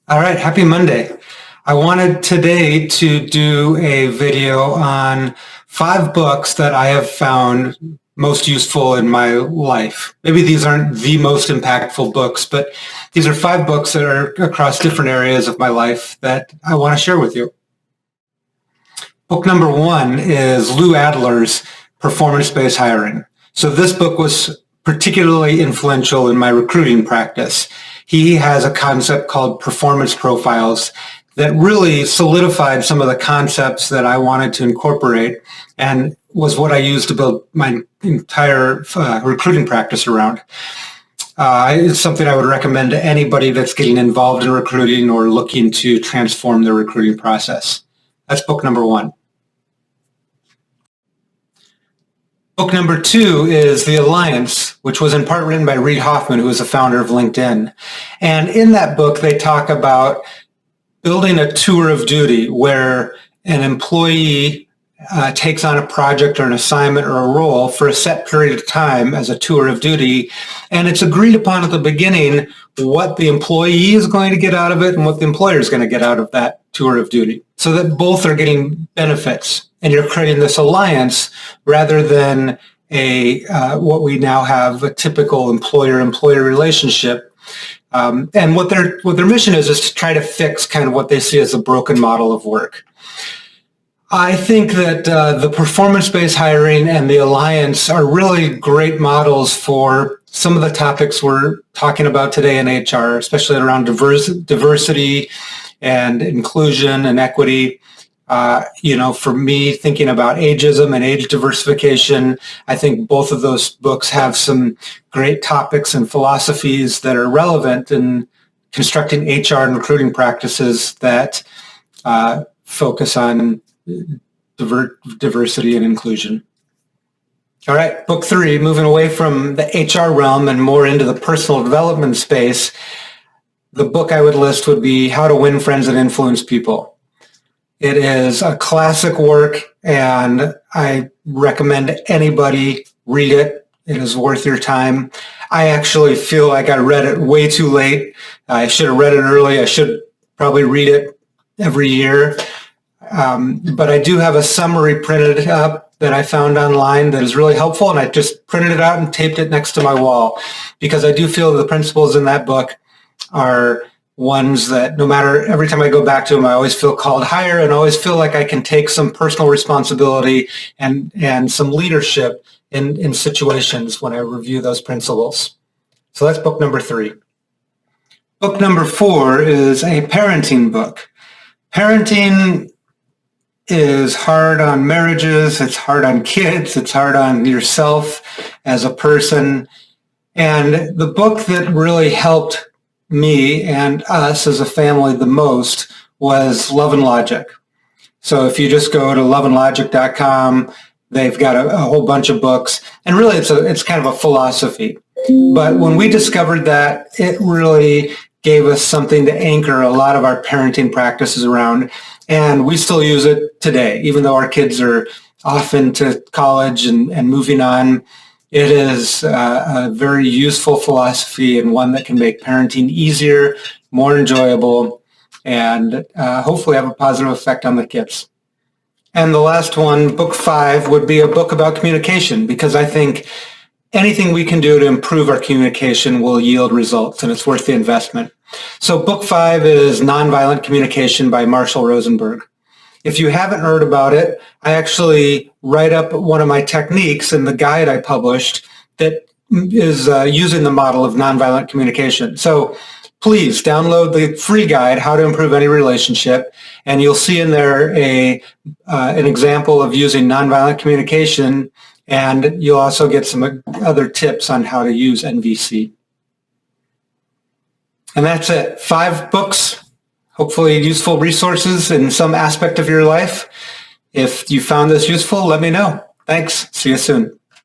All right, happy Monday. I wanted today to do a video on 5 books that I have found most useful in my life. Maybe these aren't the most impactful books, but these are 5 books that are across different areas of my life that I want to share with you. Book number 1 is Lou Adler's Performance-Based Hiring. So this book was particularly influential in my recruiting practice. He has a concept called performance profiles that really solidified some of the concepts that I wanted to incorporate and was what I used to build my entire recruiting practice around. It's something I would recommend to anybody that's getting involved in recruiting or looking to transform their recruiting process. That's book number 1. Book number 2 is The Alliance, which was in part written by Reid Hoffman, who is the founder of LinkedIn. And in that book, they talk about building a tour of duty where an employee takes on a project or an assignment or a role for a set period of time as a tour of duty. And it's agreed upon at the beginning what the employee is going to get out of it and what the employer is going to get out of that tour of duty, so that both are getting benefits. And you're creating this alliance rather than what we now have, a typical employer-employee relationship. And what their mission is to try to fix kind of what they see as a broken model of work. I think that the performance-based hiring and the alliance are really great models for some of the topics we're talking about today in HR, especially around diversity and inclusion and equity. For me, thinking about ageism and age diversification, I think both of those books have some great topics and philosophies that are relevant in constructing HR and recruiting practices that focus on diversity and inclusion. All right, book 3, moving away from the HR realm and more into the personal development space. The book I would list would be How to Win Friends and Influence People. It is a classic work, and I recommend anybody read it. It is worth your time. I actually feel like I read it way too late. I should have read it early. I should probably read it every year. But I do have a summary printed up that I found online that is really helpful, and I just printed it out and taped it next to my wall because I do feel the principles in that book are ones that no matter, every time I go back to them, I always feel called higher and always feel like I can take some personal responsibility and some leadership in situations when I review those principles. So that's book number 3. Book number 4 is a parenting book. Parenting is hard on marriages, it's hard on kids, it's hard on yourself as a person. And the book that really helped me and us as a family the most was Love and Logic. So if you just go to loveandlogic.com, they've got a whole bunch of books, and really it's kind of a philosophy. But when we discovered that, it really gave us something to anchor a lot of our parenting practices around, and we still use it today, even though our kids are off into college and moving on. It is a very useful philosophy and one that can make parenting easier, more enjoyable, and hopefully have a positive effect on the kids. And the last one, book 5, would be a book about communication, because I think anything we can do to improve our communication will yield results, and it's worth the investment. So book 5 is Nonviolent Communication by Marshall Rosenberg. If you haven't heard about it, I actually write up one of my techniques in the guide I published that is using the model of nonviolent communication. So please download the free guide, How to Improve Any Relationship, and you'll see in there an example of using nonviolent communication, and you'll also get some other tips on how to use NVC. And that's it. 5 books. Hopefully useful resources in some aspect of your life. If you found this useful, let me know. Thanks. See you soon.